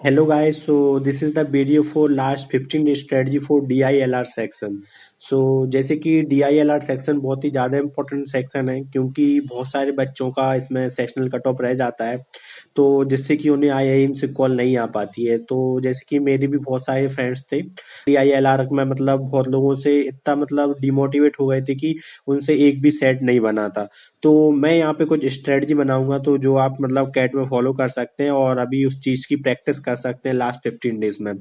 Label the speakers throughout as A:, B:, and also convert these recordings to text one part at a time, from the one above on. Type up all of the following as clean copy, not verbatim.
A: Hello guys, so this is the video for last 15 strategy for DILR section. जैसे कि DILR section बहुत ही ज़्यादा important section है क्योंकि बहुत सारे बच्चों का इसमें सेक्शनल कट ऑफ रह जाता है, तो जिससे कि उन्हें IIM से कॉल नहीं आ पाती है। तो जैसे कि मेरे भी बहुत सारे फ्रेंड्स थे DILR में, मतलब बहुत लोगों से इतना मतलब डिमोटिवेट हो गए थे कि उनसे एक भी सेट नहीं बना था। तो मैं यहाँ पे कुछ स्ट्रेटजी बनाऊंगा तो जो आप मतलब कैट में फॉलो कर सकते हैं और अभी उस चीज की प्रैक्टिस कर सकते हैं लास्ट 15 डेज में।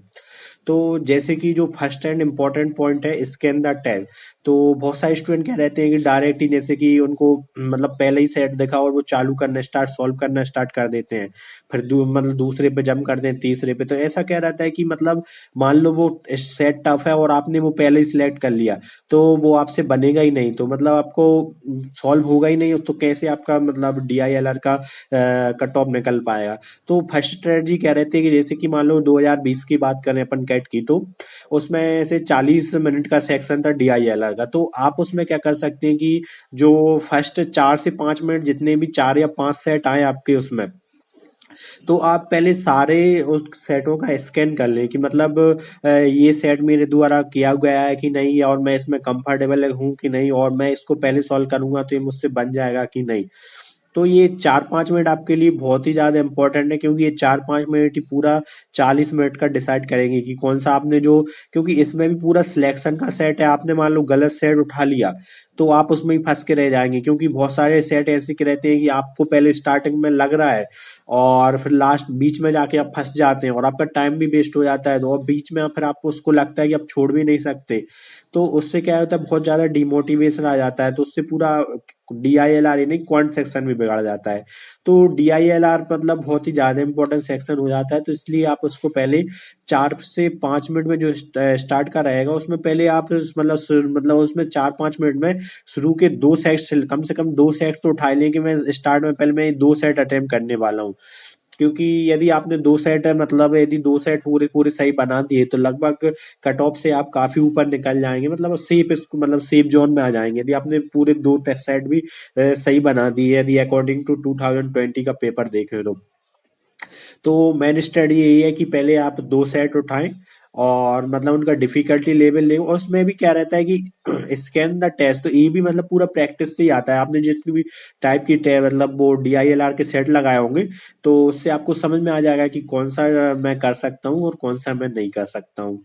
A: तो जैसे कि जो फर्स्ट एंड इम्पोर्टेंट पॉइंट है, स्कैन द टैग। तो बहुत सारे स्टूडेंट कह रहते हैं कि डायरेक्ट ही जैसे कि उनको मतलब पहले ही सेट देखा और वो चालू करना स्टार्ट सॉल्व करना स्टार्ट कर देते हैं, फिर मतलब दूसरे पे जंप कर दें, तीसरे पे। तो ऐसा क्या रहता है कि मतलब मान लो वो सेट टफ है और आपने वो पहले ही सिलेक्ट कर लिया, तो वो आपसे बनेगा ही नहीं, तो मतलब आपको सॉल्व होगा ही नहीं, तो कैसे आपका मतलब DILR का कट ऑफ निकल पाएगा। तो फर्स्ट स्ट्रेटजी कह रहे थे कि जैसे कि मान लो 2020 की बात करें अपन कैट की, तो उसमें से 40 मिनट का सेक्शन था DILR का। तो आप उसमें क्या कर सकते हैं कि जो फर्स्ट 4 से 5 मिनट जितने भी 4 या 5 सेट आए आपके उसमें, तो आप पहले सारे उस सेटों का स्कैन कर लें कि मतलब ये सेट मेरे द्वारा किया गया है कि नहीं, और मैं इसमें कंफर्टेबल हूँ कि नहीं, और मैं इसको पहले सॉल्व करूंगा तो ये मुझसे बन जाएगा कि नहीं। तो ये 4-5 मिनट आपके लिए बहुत ही ज्यादा इंपॉर्टेंट है क्योंकि ये 4-5 मिनट ही पूरा 40 मिनट का डिसाइड करेंगे कि कौन सा आपने जो, क्योंकि इसमें भी पूरा सिलेक्शन का सेट है। आपने मान लो गलत सेट उठा लिया तो आप उसमें ही फंस के रह जाएंगे, क्योंकि बहुत सारे सेट ऐसे के रहते हैं कि आपको पहले स्टार्टिंग में लग रहा है और फिर लास्ट बीच में जाके आप फंस जाते हैं और आपका टाइम भी वेस्ट हो जाता है, तो अब बीच में फिर आपको उसको लगता है कि आप छोड़ भी नहीं सकते। तो उससे क्या होता है, बहुत ज्यादा डिमोटिवेशन आ जाता है, तो उससे पूरा DILR ही नहीं क्वांट सेक्शन भी बिगड़ जाता है। तो DILR मतलब बहुत ही ज्यादा इंपॉर्टेंट सेक्शन हो जाता है, तो इसलिए आप उसको पहले 4 से 5 मिनट में जो स्टार्ट का रहेगा उसमें पहले आप मतलब उसमें 4-5 मिनट में शुरू के 2 सेट, कम से कम 2 सेट तो उठा लें कि मैं स्टार्ट में पहले मैं 2 सेट अटेम्प्ट करने वाला हूँ। क्योंकि यदि आपने 2 सेट है, मतलब यदि 2 सेट पूरे पूरे सही बना दिए तो लगभग कट ऑफ से आप काफी ऊपर निकल जाएंगे, मतलब सेफ, इसको मतलब सेफ जोन में आ जाएंगे यदि आपने पूरे 2 सेट भी सही बना दिए, यदि अकॉर्डिंग टू 2020 का पेपर देखें तो मेन स्टडी यही है कि पहले आप 2 सेट उठाएं और मतलब उनका डिफिकल्टी लेवल ले, और उसमें भी क्या रहता है कि स्कैन द टेस्ट, तो ये भी मतलब पूरा प्रैक्टिस से ही आता है। आपने जितनी भी टाइप की मतलब वो DILR के सेट लगाए होंगे, तो उससे आपको समझ में आ जाएगा कि कौन सा मैं कर सकता हूँ और कौन सा मैं नहीं कर सकता हूँ।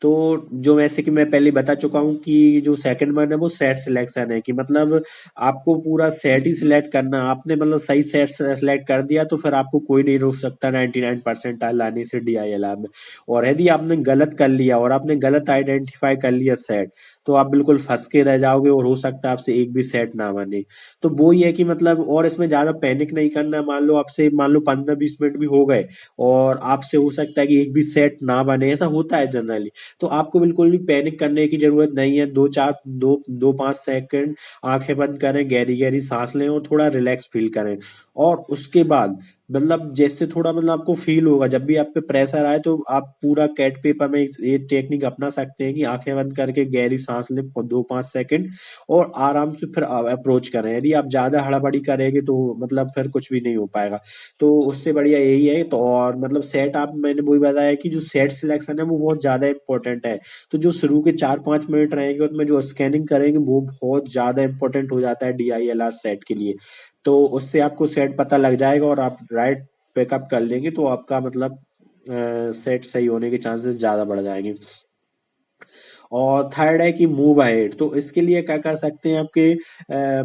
A: तो जो वैसे कि मैं पहले बता चुका हूँ कि जो सेकंड वन है वो सेट सिलेक्शन है, कि मतलब आपको पूरा सेट ही सिलेक्ट करना। आपने मतलब सही सेट सिलेक्ट कर दिया तो फिर आपको कोई नहीं रोक सकता 99% लाने से DILR में। और यदि आपने गलत कर लिया और आपने गलत आइडेंटिफाई कर लिया सेट, तो आप बिल्कुल फंस के रह जाओगे और हो सकता है आपसे एक भी सेट ना बने। तो वो ही है कि मतलब, और इसमें ज्यादा पैनिक नहीं करना। मान लो 15-20 मिनट भी हो गए और आपसे हो सकता है कि एक भी सेट ना बने, ऐसा होता है जनरली। तो आपको बिल्कुल भी पैनिक करने की जरूरत नहीं है। 2-5 सेकंड आंखें बंद करें, गहरी गहरी सांस लें और थोड़ा रिलैक्स फील करें। और उसके बाद मतलब जैसे थोड़ा मतलब आपको फील होगा, जब भी आप पे प्रेशर आए तो आप पूरा कैट पेपर में ये टेक्निक अपना सकते हैं कि आंखें बंद करके गहरी सांस लें 2-5 सेकंड और आराम से फिर अप्रोच करें। यदि आप ज्यादा हड़बड़ी करेंगे तो मतलब फिर कुछ भी नहीं हो पाएगा। तो उससे बढ़िया यही है। तो और मतलब सेट, आप मैंने वही बताया कि जो सेट सिलेक्शन है वो बहुत ज्यादा इंपॉर्टेंट है। तो जो शुरू के 4-5 मिनट रहेंगे उसमें जो स्कैनिंग करेंगे वो बहुत ज्यादा इंपॉर्टेंट हो जाता है DILR सेट के लिए। तो उससे आपको सेट पता लग जाएगा और आप राइट पिकअप कर लेंगे तो आपका मतलब सेट सही होने के चांसेस ज्यादा बढ़ जाएंगे। और थर्ड है कि मूव अहेड। तो इसके लिए क्या कर सकते हैं आपके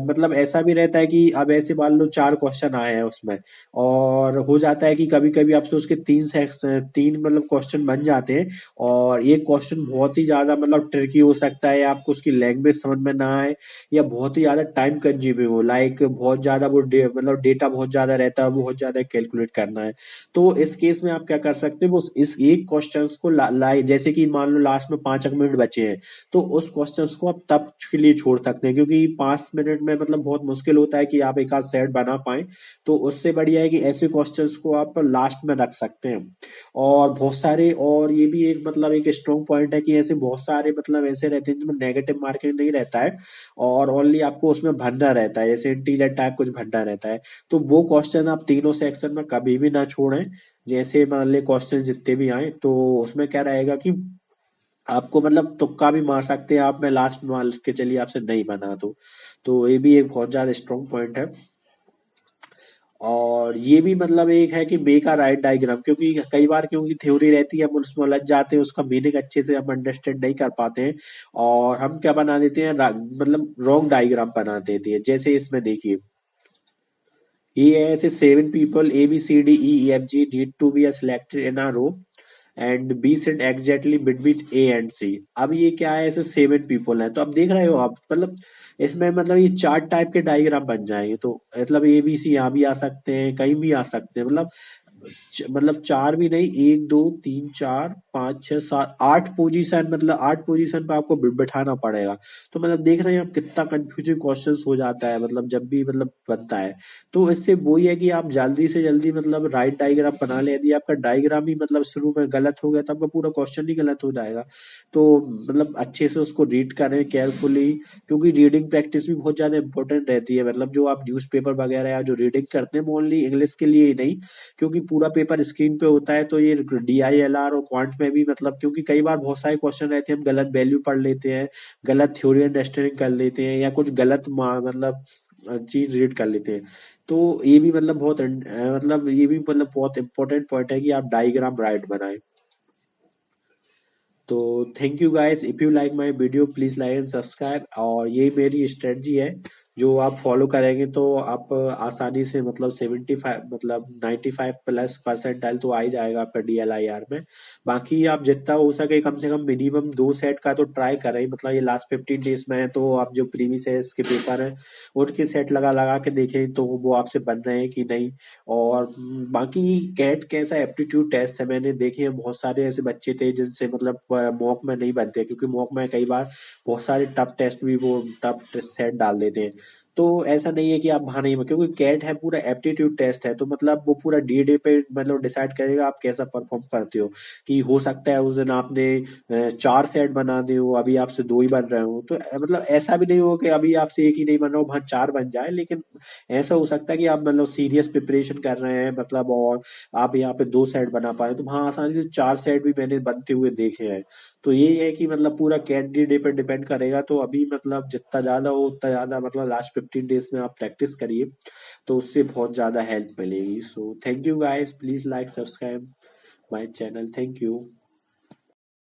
A: मतलब ऐसा भी रहता है कि अब ऐसे मान लो 4 क्वेश्चन आए हैं उसमें, और हो जाता है कि कभी कभी आपसे उसके 3 मतलब क्वेश्चन बन जाते हैं, और ये क्वेश्चन बहुत ही ज्यादा मतलब ट्रिकी हो सकता है, आपको उसकी लैंग्वेज समझ में ना आए या बहुत ही ज्यादा टाइम कंज्यूमिंग हो, लाइक बहुत ज्यादा वो मतलब डेटा बहुत ज्यादा रहता है, बहुत ज्यादा कैलकुलेट करना है। तो इस केस में आप क्या कर सकते हैं, वो इस एक क्वेश्चन को जैसे कि मान लो लास्ट में 5 मिनट बचे बचे हैं, तो उस क्वेश्चंस को आप तब के लिए छोड़ सकते हैं, क्योंकि 5 मिनट में मतलब बहुत मुश्किल होता है कि आप एक आध सेट बना पाए। तो उससे बढ़िया है कि ऐसे क्वेश्चंस को आप लास्ट में रख सकते हैं। और बहुत सारे, और ये भी एक मतलब एक स्ट्रॉन्ग पॉइंट है कि ऐसे बहुत सारे मतलब ऐसे रहते हैं जिनमें नेगेटिव मार्किंग नहीं रहता है, और ओनली आपको उसमें भरना रहता है, जैसे इंटीजर टाइप कुछ भरना रहता है। तो वो क्वेश्चन आप तीनों सेक्शन में कभी भी ना छोड़ें। जैसे मान ले क्वेश्चन जितने भी आए, तो उसमें क्या रहेगा कि आपको मतलब तुक्का भी मार सकते हैं आप, मैं लास्ट मान के चलिए आपसे नहीं बना तो ये भी एक बहुत ज्यादा स्ट्रॉन्ग पॉइंट है। और ये भी मतलब एक है कि मेक अ राइट डायग्राम, क्योंकि कई बार क्योंकि थ्योरी रहती है हम उसमें उलझ जाते हैं, उसका मीनिंग अच्छे से हम अंडरस्टैंड नहीं कर पाते हैं, और हम क्या बना देते हैं, मतलब रॉन्ग डायग्राम बना देते हैं। जैसे इसमें देखिए, ये है ऐसे 7 people ABCDEFG need to be selected in a row and B sit exactly between A and C। अब ये क्या है, ऐसे 7 people हैं, तो अब देख रहे हो आप मतलब इसमें मतलब ये 4 टाइप के डायग्राम बन जाएंगे। तो मतलब ABC यहाँ भी आ सकते हैं, कहीं भी आ सकते हैं, मतलब चार भी नहीं, 1 2 3 4 5 6 7 8 पोजीशन, मतलब 8 पोजीशन पे आपको बिठाना पड़ेगा। तो मतलब देख रहे हैं आप कितना कंफ्यूजिंग क्वेश्चंस हो जाता है, मतलब जब भी मतलब बनता है। तो इससे वो ही है कि आप जल्दी से जल्दी मतलब राइट डायग्राम बना ले। यदि आपका डायग्राम ही मतलब शुरू में गलत हो गया तो आपका पूरा क्वेश्चन ही गलत हो जाएगा। तो मतलब अच्छे से उसको रीड करें केयरफुली, क्योंकि रीडिंग प्रैक्टिस भी बहुत ज्यादा इंपॉर्टेंट रहती है। मतलब जो आप न्यूज़पेपर वगैरह या जो रीडिंग करते हैं वो ओनली इंग्लिश के लिए ही नहीं, क्योंकि पूरा पेपर स्क्रीन पे होता है, तो ये DILR और क्वांट में भी मतलब, क्योंकि कई बार बहुत सारे क्वेश्चन रहते हैं हम गलत वैल्यू पढ़ लेते हैं, गलत थ्योरी अंडरस्टैंडिंग कर लेते हैं, या कुछ गलत मतलब चीज रीड कर लेते हैं। तो ये भी मतलब बहुत मतलब ये भी मतलब बहुत इंपॉर्टेंट पॉइंट है कि आप डायग्राम राइट बनाएं। तो thank you guys, if you like my video please like and subscribe. और ये मेरी स्ट्रेटजी है, जो आप फॉलो करेंगे तो आप आसानी से मतलब 75 मतलब 95+ परसेंटाइल तो आ ही जाएगा आपका DLIR में। बाकी आप जितना हो सके कम से कम मिनिमम 2 सेट का तो ट्राई करें, मतलब ये लास्ट 15 डेज में है, तो आप जो प्रीवियस है इसके पेपर है उनके सेट लगा लगा के देखें तो वो आपसे बन रहे हैं कि नहीं। और बाकी कैट कैसा एप्टीट्यूड टेस्ट है, मैंने देखे हैं बहुत सारे ऐसे बच्चे थे जिनसे मतलब मॉक में नहीं बनते, क्योंकि मॉक में कई बार बहुत सारे टफ टेस्ट भी वो टफ सेट डाल देते हैं। तो ऐसा नहीं है कि आप वहां नहीं, क्योंकि कैट है पूरा एप्टीट्यूड टेस्ट है, तो मतलब वो पूरा डे पे मतलब डिसाइड करेगा आप कैसा परफॉर्म करते हो। कि हो सकता है उस दिन आपने 4 सेट बना दिए हो, अभी आपसे 2 ही बन रहे हो, तो मतलब ऐसा भी नहीं हो कि अभी आपसे एक ही नहीं बन रहा हो वहां 4 बन जाए। लेकिन ऐसा हो सकता है कि आप मतलब सीरियस प्रिपरेशन कर रहे हैं मतलब, और आप यहाँ पे 2 सेट बना पाए, तो वहां आसानी से 4 सेट भी मैंने बनते हुए देखे हैं। तो यही है कि मतलब पूरा कैंडिडेट पे डिपेंड करेगा। तो अभी मतलब जितना ज्यादा हो उतना ज्यादा मतलब लास्ट 15 डेज में आप प्रैक्टिस करिए, तो उससे बहुत ज्यादा हेल्प मिलेगी। So thank you guys, please like subscribe my channel, thank you.